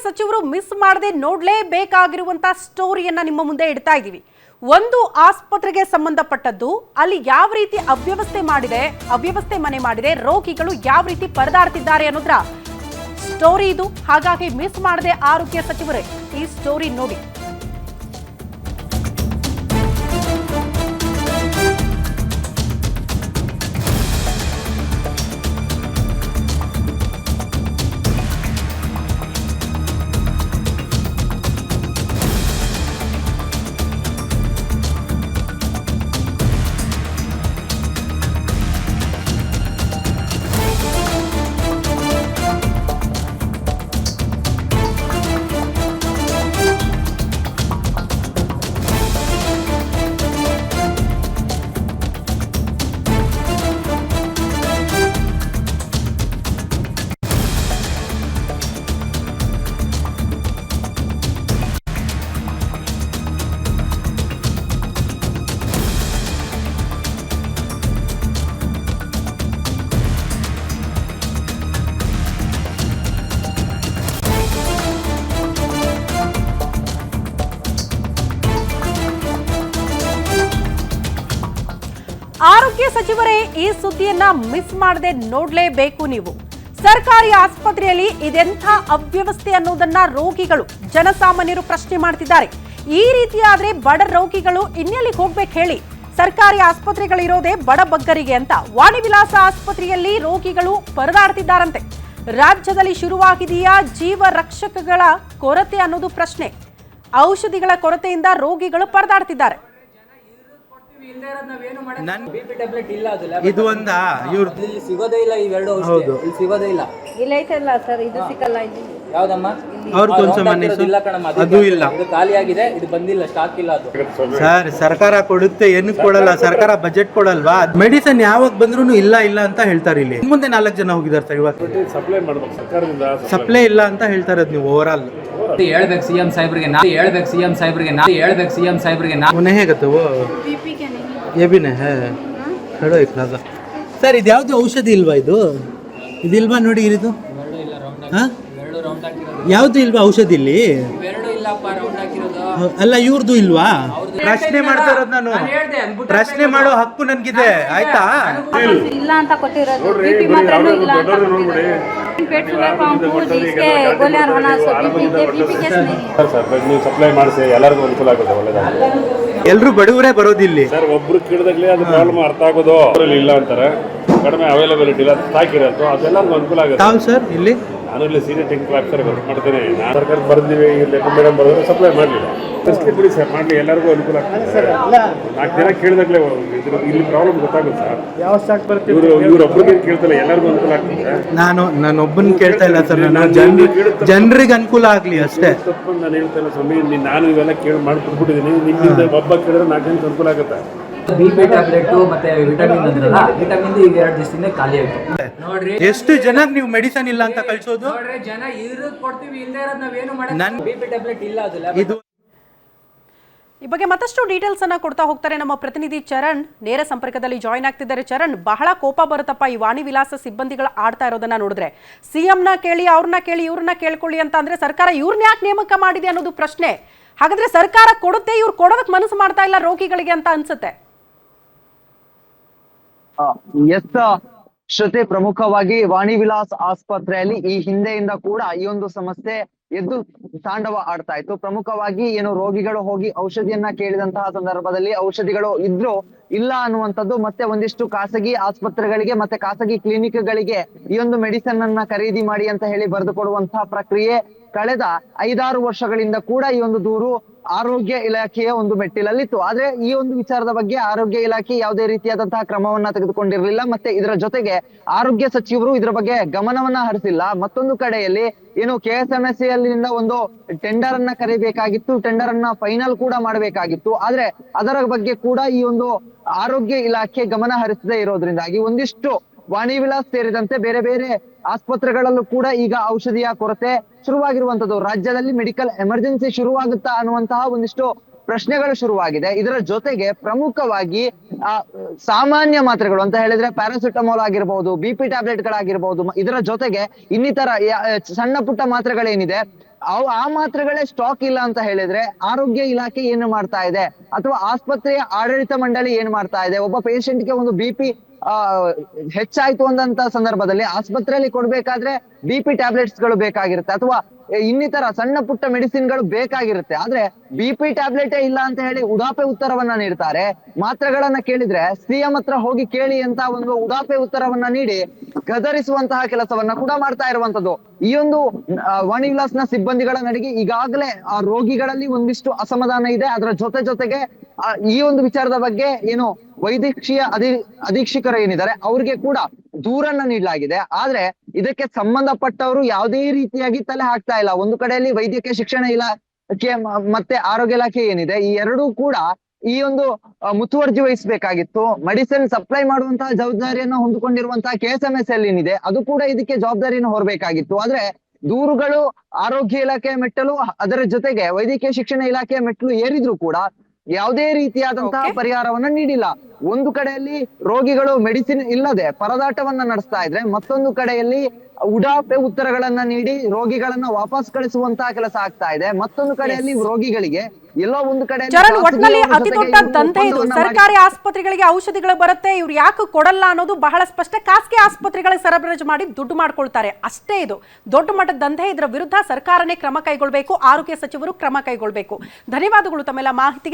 ಸಚಿವರು ಮಿಸ್ ಮಾಡದೆ ನೋಡಲೇಬೇಕಾಗಿರುವಂತ ಸ್ಟೋರಿಯನ್ನ ನಿಮ್ಮ ಮುಂದೆ ಇಡ್ತಾ ಇದ್ದೀವಿ. ಒಂದು ಆಸ್ಪತ್ರೆಗೆ ಸಂಬಂಧಪಟ್ಟದ್ದು, ಅಲ್ಲಿ ಯಾವ ರೀತಿ ಅವ್ಯವಸ್ಥೆ ಮನೆ ಮಾಡಿದೆ, ರೋಗಿಗಳು ಯಾವ ರೀತಿ ಪರದಾಡ್ತಿದ್ದಾರೆ ಅನ್ನೋದ್ರ ಸ್ಟೋರಿ ಇದು. ಹಾಗಾಗಿ ಮಿಸ್ ಮಾಡದೆ ಆರೋಗ್ಯ ಸಚಿವರೇ ಈ ಸ್ಟೋರಿ ನೋಡಿ. ಆರೋಗ್ಯ ಸಚಿವರೇ ಈ ಸುದ್ದಿಯನ್ನ ಮಿಸ್ ಮಾಡದೆ ನೋಡಲೇಬೇಕು ನೀವು. ಸರ್ಕಾರಿ ಆಸ್ಪತ್ರೆಯಲ್ಲಿ ಇದೆಂಥ ಅವ್ಯವಸ್ಥೆ ಅನ್ನೋದನ್ನ ರೋಗಿಗಳು, ಜನಸಾಮಾನ್ಯರು ಪ್ರಶ್ನೆ ಮಾಡ್ತಿದ್ದಾರೆ. ಈ ರೀತಿಯಾದ್ರೆ ಬಡ ರೋಗಿಗಳು ಇನ್ನೆಲ್ಲಿಗೆ ಹೋಗ್ಬೇಕು ಹೇಳಿ? ಸರ್ಕಾರಿ ಆಸ್ಪತ್ರೆಗಳಿರೋದೇ ಬಡ ಬಗ್ಗರಿಗೆ ಅಂತ ವಾಣಿವಿಲಾಸ ಆಸ್ಪತ್ರೆಯಲ್ಲಿ ರೋಗಿಗಳು ಪರದಾಡ್ತಿದ್ದಾರಂತೆ. ರಾಜ್ಯದಲ್ಲಿ ಶುರುವಾಗಿದೆಯಾ ಜೀವ ರಕ್ಷಕಗಳ ಕೊರತೆ ಅನ್ನೋದು ಪ್ರಶ್ನೆ. ಔಷಧಿಗಳ ಕೊರತೆಯಿಂದ ರೋಗಿಗಳು ಪರದಾಡ್ತಿದ್ದಾರೆ. ಇದು ಒಂದಾ ಇವ್ರು ಸಿಗೋದೇ ಇಲ್ಲ, ಇವೆರಡು ಔಷಧಿ ಇಲ್ಲಿ ಸಿಗೋದೇ ಇಲ್ಲ. ಇಲ್ಲ ಐತಲ್ಲ ಸರ್, ಇದು ಸಿಕ್ಕಲ್ಲ. ಇದು ಯಾವ್ದಮ್ಮ? ಇಲ್ಲ ಕಣಮ್ಮ, ಅದು ಇಲ್ಲ, ಇದು ಖಾಲಿ ಆಗಿದೆ, ಇದು ಬಂದಿಲ್ಲ, ಸ್ಟಾಕ್ ಇಲ್ಲ. ಅದು ಸರ್ ಸರ್ಕಾರ ಕೊಡುತ್ತೆ, ಏನಕ್ಕೆ ಕೊಡಲ್ಲ? ಸರ್ಕಾರ ಬಜೆಟ್ ಕೊಡಲ್ವಾ? ಮೆಡಿಸಿನ್ ಯಾವಾಗ ಬಂದ್ರು ಇಲ್ಲ ಇಲ್ಲ ಅಂತ ಹೇಳ್ತಾರೆ. ಇಲ್ಲಿ ಮುಂದೆ 4 ಜನ ಹೋಗಿದ್ದಾರೆ ಸರ್. ಇವತ್ತು ಸಪ್ಲೈ ಇಲ್ಲ ಅಂತ ಹೇಳ್ತಾರೆ. ನೀವು ಓವರ್ ಆಲ್ ಹೇಳ್ಬೇಕು ಸಿಎಂ ಸಾಹೇಬ್ರಿಗೆ, ಸಿಎಂ ಸಾಹೇಬ್ರಿಗೆ उन्हें है कहते वो ये भी नहीं है. हेलो एक लागा ಸರ್, ಇದು ಯಾವುದು ಔಷಧಿ ಇಲ್ವಾ? ಇದಿಲ್ವಾ ನೋಡಿ, ಇದು ಹಾಂ ಯಾವುದು ಇಲ್ವಾ ಔಷಧಿ ಇಲ್ಲಿ? ಅಲ್ಲ ಇವ್ರದ್ದು ಇಲ್ವಾ? ಪ್ರಶ್ನೆ ಮಾಡ್ತಾ ಇರೋದು ನಾನು. ಪ್ರಶ್ನೆ ಮಾಡೋ ಹಕ್ಕು ನನ್ಗಿದೆ, ಆಯ್ತಾ? ಇಲ್ಲ ಅಂತ ಕೊಟ್ಟಿರೋದು. ಬಿಪಿ ಮಾತ್ರನೂ ಇಲ್ಲ ಅಂತ ಕೊಟ್ಟಿರೋದು. पेट शुगर पंप जिसके गोलियां होना सो बीपी केस नहीं है सर. ನೀವು ಸಪ್ಲೈ ಮಾಡಿಸಿ ಎಲ್ಲರಿಗೂ ಅನುಕೂಲ ಆಗುತ್ತೆ, ಒಳ್ಳೆಯದು. ಎಲ್ಲರೂ ಬಡವರೇ ಬರೋದಿಲ್ಲಿ ಸರ್. ಒಬ್ರು ಕೇಳಿದಾಗಲೇ ಅದು ಪ್ರಾಬ್ಲಮ್ ಅರ್ಥ ಆಗೋದು. ಅವರಲ್ಲಿ ಇಲ್ಲ ಅಂತಾರೆ, ಕಡಿಮೆ ಅವೈಲಬಿಲಿಟಿ ಇಲ್ಲ, ಸ್ಟಾಕ್ ಇರೋದು, ಅದೆಲ್ಲರಿಗೂ ಅನುಕೂಲ ಆಗುತ್ತೆ. ತಾವು ಸರ್ ಇಲ್ಲಿ ನಾನು ಇಲ್ಲಿ ಸೀನಿಯರ್ ಟೆಕ್ನಿಕಲ್ ಆಫೀಸರ್ ವರ್ಕ್ ಮಾಡ್ತೇನೆ. ನಾನು ಸರ್ಕಾರ ಬರ್ದಿವಿ, ಇಲ್ಲಿ ಮೇಡಮ್ ಬರೋದ್ರೆ ಸಪ್ಲೈ ಮಾಡಲಿಲ್ಲ. ಬಿಡಿ ಸರ್, ಮಾಡಲಿ, ಎಲ್ಲರಿಗೂ ಅನುಕೂಲ ಆಗ್ತದೆ ಸರ್. 4 ಜನ ಕೇಳಿದಾಗಲೇ ಇಲ್ಲಿ ಪ್ರಾಬ್ಲಮ್ ಗೊತ್ತಾಗುತ್ತೆ ಸರ್. ಯಾವ ಸ್ಟಾಕ್ ಬರುತ್ತೆ? ಇವ್ರೊಬ್ರಿಗೆ ಕೇಳ್ತಲ್ಲ, ಎಲ್ಲರಿಗೂ ಅನುಕೂಲ ಆಗ್ತದೆ. ನಾನೊಬ್ಬನ ಕೇಳ್ತಾ ಇಲ್ಲ ಸರ್, ಜನರಿಗೆ ಅನುಕೂಲ ಆಗಲಿ ಅಷ್ಟೇ. ತಪ್ಪು ನಾನು ಹೇಳ್ತಾ ಇಲ್ಲ ಸ್ವಾಮಿ, ನಾನು ಇವೆಲ್ಲ ಕೇಳಿ ಮಾಡ್ಕೊಟ್ಬಿಟ್ಟಿದ್ದೀನಿ. ನಿಮ್ಮಿಂದ ಒಬ್ಬ ಕೇಳಿದ್ರೆ 4 ಜನಕ್ಕೆ ಅನುಕೂಲ ಆಗುತ್ತೆ. ಬಿಪಿ ಟ್ಯಾಬ್ಲೆಟ್ ಮತ್ತೆ ವಿಟಮಿನ್ ಅಂದ್ರಲ್ಲ, ವಿಟಮಿನ್ ಈಗ 2 ದಿವಸದಿಂದ ಖಾಲಿ ಆಯ್ತು. ನೋಡ್ರಿ ಎಷ್ಟು ಜನಕ್ಕೆ ನೀವು ಮೆಡಿಸನ್ ಇಲ್ಲ ಅಂತ ಕಳ್ಸೋದು. ನೋಡ್ರಿ, ಜನ ಇರೋದು ಕೊಡ್ತೀವಿ, ಇಲ್ಲದೆ ಇರೋದು ನಾವೇನು ಮಾಡಲ್ಲ. ಬಿಪಿ ಟ್ಯಾಬ್ಲೆಟ್ ಇಲ್ಲ, ಅದು ಈ ಬಗ್ಗೆ ಮತ್ತಷ್ಟು ಡೀಟೇಲ್ಸ್ ಅನ್ನ ಕೊಡ್ತಾ ಹೋಗ್ತಾರೆ ನಮ್ಮ ಪ್ರತಿನಿಧಿ ಚರಣ್. ನೇರ ಸಂಪರ್ಕದಲ್ಲಿ ಜಾಯಿನ್ ಆಗ್ತಿದ್ದಾರೆ. ಚರಣ್, ಬಹಳ ಕೋಪ ಬರುತ್ತಪ್ಪ ಈ ವಾಣಿವಿಲಾಸ ಸಿಬ್ಬಂದಿಗಳು ಆಡ್ತಾ ಇರೋದನ್ನ ನೋಡಿದ್ರೆ. ಸಿಎಂನ ಕೇಳಿ, ಅವ್ರನ್ನ ಕೇಳಿ, ಇವ್ರನ್ನ ಕೇಳ್ಕೊಳ್ಳಿ ಅಂತ ಅಂದ್ರೆ ಸರ್ಕಾರ ಇವ್ರನ್ನ ಯಾಕೆ ನೇಮಕ ಮಾಡಿದೆ ಅನ್ನೋದು ಪ್ರಶ್ನೆ. ಹಾಗಾದ್ರೆ ಸರ್ಕಾರ ಕೊಡುತ್ತೆ, ಇವ್ರು ಕೊಡೋದಕ್ಕೆ ಮನಸ್ಸು ಮಾಡ್ತಾ ಇಲ್ಲ ರೋಗಿಗಳಿಗೆ ಅಂತ ಅನ್ಸುತ್ತೆ. ಎಸ್ ಶ್ರುತಿ, ಪ್ರಮುಖವಾಗಿ ವಾಣಿವಿಲಾಸ್ ಆಸ್ಪತ್ರೆಯಲ್ಲಿ ಈ ಹಿಂದೆಯಿಂದ ಕೂಡ ಈ ಒಂದು ಸಮಸ್ಯೆ ಎದ್ದು ತಾಂಡವ ಆಡ್ತಾ ಇತ್ತು. ಪ್ರಮುಖವಾಗಿ ಏನು ರೋಗಿಗಳು ಹೋಗಿ ಔಷಧಿಯನ್ನ ಕೇಳಿದಂತಹ ಸಂದರ್ಭದಲ್ಲಿ ಔಷಧಿಗಳು ಇದ್ರು ಇಲ್ಲ ಅನ್ನುವಂಥದ್ದು, ಮತ್ತೆ ಒಂದಿಷ್ಟು ಖಾಸಗಿ ಆಸ್ಪತ್ರೆಗಳಿಗೆ ಮತ್ತೆ ಖಾಸಗಿ ಕ್ಲಿನಿಕ್ಗಳಿಗೆ ಈ ಒಂದು ಮೆಡಿಸಿನ್ ಅನ್ನ ಖರೀದಿ ಮಾಡಿ ಅಂತ ಹೇಳಿ ಬರೆದು ಕೊಡುವಂತಹ ಪ್ರಕ್ರಿಯೆ ಕಳೆದ 5-6 ವರ್ಷಗಳಿಂದ ಕೂಡ ಈ ಒಂದು ದೂರು ಆರೋಗ್ಯ ಇಲಾಖೆಯ ಒಂದು ಮೆಟ್ಟಿಲಲ್ಲಿತ್ತು. ಆದ್ರೆ ಈ ಒಂದು ವಿಚಾರದ ಬಗ್ಗೆ ಆರೋಗ್ಯ ಇಲಾಖೆ ಯಾವುದೇ ರೀತಿಯಾದಂತಹ ಕ್ರಮವನ್ನ ತೆಗೆದುಕೊಂಡಿರಲಿಲ್ಲ. ಮತ್ತೆ ಇದರ ಜೊತೆಗೆ ಆರೋಗ್ಯ ಸಚಿವರು ಇದರ ಬಗ್ಗೆ ಗಮನವನ್ನ ಹರಿಸಿಲ್ಲ. ಮತ್ತೊಂದು ಕಡೆಯಲ್ಲಿ ಏನು KSMSC ಅಲ್ಲಿಂದ ಒಂದು ಟೆಂಡರ್ ಅನ್ನ ಕರೀಬೇಕಾಗಿತ್ತು, ಟೆಂಡರ್ ಅನ್ನ ಫೈನಲ್ ಕೂಡ ಮಾಡಬೇಕಾಗಿತ್ತು. ಆದ್ರೆ ಅದರ ಬಗ್ಗೆ ಕೂಡ ಈ ಒಂದು ಆರೋಗ್ಯ ಇಲಾಖೆ ಗಮನ ಹರಿಸದೇ ಇರೋದ್ರಿಂದಾಗಿ ಒಂದಿಷ್ಟು ವಾಣಿವಿಲಾಸ್ ಸೇರಿದಂತೆ ಬೇರೆ ಬೇರೆ ಆಸ್ಪತ್ರೆಗಳಲ್ಲೂ ಕೂಡ ಈಗ ಔಷಧಿಯ ಕೊರತೆ ಶುರುವಾಗಿರುವಂತದ್ದು. ರಾಜ್ಯದಲ್ಲಿ ಮೆಡಿಕಲ್ ಎಮರ್ಜೆನ್ಸಿ ಶುರುವಾಗುತ್ತಾ ಅನ್ನುವಂತಹ ಒಂದಿಷ್ಟು ಪ್ರಶ್ನೆಗಳು ಶುರುವಾಗಿದೆ. ಇದರ ಜೊತೆಗೆ ಪ್ರಮುಖವಾಗಿ ಸಾಮಾನ್ಯ ಮಾತ್ರೆಗಳು ಅಂತ ಹೇಳಿದ್ರೆ ಪ್ಯಾರಾಸಿಟಮಾಲ್ ಆಗಿರ್ಬಹುದು, BP ಟ್ಯಾಬ್ಲೆಟ್ ಗಳಾಗಿರ್ಬಹುದು, ಇದರ ಜೊತೆಗೆ ಇನ್ನಿತರ ಸಣ್ಣ ಪುಟ್ಟ ಮಾತ್ರೆಗಳೇನಿದೆ ಆ ಮಾತ್ರೆಗಳೇ ಸ್ಟಾಕ್ ಇಲ್ಲ ಅಂತ ಹೇಳಿದ್ರೆ ಆರೋಗ್ಯ ಇಲಾಖೆ ಏನು ಮಾಡ್ತಾ ಇದೆ, ಅಥವಾ ಆಸ್ಪತ್ರೆಯ ಆಡಳಿತ ಮಂಡಳಿ ಏನ್ ಮಾಡ್ತಾ ಇದೆ? ಒಬ್ಬ ಪೇಷಂಟ್ಗೆ ಒಂದು BP ಹೆಚ್ಚಾಯ್ತು ಅಂದಂತ ಸಂದರ್ಭದಲ್ಲಿ ಆಸ್ಪತ್ರೆಯಲ್ಲಿ ಕೊಡ್ಬೇಕಾದ್ರೆ BP ಟ್ಯಾಬ್ಲೆಟ್ಸ್ ಗಳು ಬೇಕಾಗಿರುತ್ತೆ, ಅಥವಾ ಇನ್ನಿತರ ಸಣ್ಣ ಪುಟ್ಟ ಮೆಡಿಸಿನ್ ಗಳು ಬೇಕಾಗಿರುತ್ತೆ. ಆದ್ರೆ BP ಟ್ಯಾಬ್ಲೆಟೇ ಇಲ್ಲ ಅಂತ ಹೇಳಿ ಉಡಾಪೆ ಉತ್ತರವನ್ನ ನೀಡ್ತಾರೆ. ಮಾತ್ರೆಗಳನ್ನ ಕೇಳಿದ್ರೆ CM ಹತ್ರ ಹೋಗಿ ಕೇಳಿ ಅಂತ ಒಂದು ಉಡಾಪೆ ಉತ್ತರವನ್ನ ನೀಡಿ ಗದರಿಸುವಂತಹ ಕೆಲಸವನ್ನ ಕೂಡ ಮಾಡ್ತಾ ಇರುವಂತದ್ದು. ಈ ಒಂದು ವಾಣಿ ವಿಲಾಸ್ನ ಸಿಬ್ಬಂದಿಗಳ ನಡಿಗೆ ಈಗಾಗಲೇ ಆ ರೋಗಿಗಳಲ್ಲಿ ಒಂದಿಷ್ಟು ಅಸಮಾಧಾನ ಇದೆ. ಅದರ ಜೊತೆಗೆ ಈ ಒಂದು ವಿಚಾರದ ಬಗ್ಗೆ ಏನು ವೈದ್ಯಕೀಯ ಅಧೀಕ್ಷಕರು ಏನಿದ್ದಾರೆ ಅವ್ರಿಗೆ ಕೂಡ ದೂರನ್ನ ನೀಡಲಾಗಿದೆ. ಆದ್ರೆ ಇದಕ್ಕೆ ಸಂಬಂಧಪಟ್ಟವರು ಯಾವುದೇ ರೀತಿಯಾಗಿ ತಲೆ ಹಾಕ್ತಾ ಇಲ್ಲ. ಒಂದು ಕಡೆಯಲ್ಲಿ ವೈದ್ಯಕೀಯ ಶಿಕ್ಷಣ ಇಲಾಖೆ ಮತ್ತೆ ಆರೋಗ್ಯ ಇಲಾಖೆ ಏನಿದೆ, ಈ ಎರಡೂ ಕೂಡ ಈ ಒಂದು ಮುತುವರ್ಜಿ ವಹಿಸಬೇಕಾಗಿತ್ತು. ಮೆಡಿಸಿನ್ ಸಪ್ಲೈ ಮಾಡುವಂತಹ ಜವಾಬ್ದಾರಿಯನ್ನು ಹೊಂದಿಕೊಂಡಿರುವಂತಹ KSMSL ಏನಿದೆ ಅದು ಕೂಡ ಇದಕ್ಕೆ ಜವಾಬ್ದಾರಿಯನ್ನು ಹೊರಬೇಕಾಗಿತ್ತು. ಆದ್ರೆ ದೂರುಗಳು ಆರೋಗ್ಯ ಇಲಾಖೆಯ ಮೆಟ್ಟಲು, ಅದರ ಜೊತೆಗೆ ವೈದ್ಯಕೀಯ ಶಿಕ್ಷಣ ಇಲಾಖೆಯ ಮೆಟ್ಟಲು ಏರಿದ್ರು ಕೂಡ ಯಾವುದೇ ರೀತಿಯಾದಂತಹ ಪರಿಹಾರವನ್ನ ನೀಡಿಲ್ಲ. ಒಂದು ಕಡೆಯಲ್ಲಿ ರೋಗಿಗಳು ಮೆಡಿಸಿನ್ ಇಲ್ಲದೆ ಪರದಾಟವನ್ನ ನಡೆಸ್ತಾ ಇದ್ರೆ, ಮತ್ತೊಂದು ಕಡೆಯಲ್ಲಿ ಉಡಾಪೆ ಉತ್ತರಗಳನ್ನ ನೀಡಿ ರೋಗಿಗಳನ್ನ ವಾಪಸ್ ಕಳಿಸುವಂತಹ ಕೆಲಸ ಆಗ್ತಾ ಇದೆ. ಮತ್ತೊಂದು ಕಡೆಯಲ್ಲಿ ರೋಗಿಗಳಿಗೆ ಎಲ್ಲೋ ಒಂದು ಕಡೆ ಚರಣ್, ಒಟ್ನಲ್ಲಿ ಅತಿ ದೊಡ್ಡ ದಂಧೆ ಇದು. ಸರ್ಕಾರಿ ಆಸ್ಪತ್ರೆಗಳಿಗೆ ಔಷಧಿಗಳು ಬರುತ್ತೆ, ಇವ್ರು ಯಾಕೆ ಕೊಡಲ್ಲ ಅನ್ನೋದು ಬಹಳ ಸ್ಪಷ್ಟ. ಖಾಸಗಿ ಆಸ್ಪತ್ರೆಗಳಿಗೆ ಸರಬರಾಜು ಮಾಡಿ ದುಡ್ಡು ಮಾಡ್ಕೊಳ್ತಾರೆ, ಅಷ್ಟೇ. ಇದು ದೊಡ್ಡ ಮಟ್ಟದ ದಂಧೆ. ಇದರ ವಿರುದ್ಧ ಸರ್ಕಾರನೇ ಕ್ರಮ ಕೈಗೊಳ್ಳಬೇಕು, ಆರೋಗ್ಯ ಸಚಿವರು ಕ್ರಮ ಕೈಗೊಳ್ಳಬೇಕು. ಧನ್ಯವಾದಗಳು ತಮ್ಮೆಲ್ಲ ಮಾಹಿತಿಗೆ.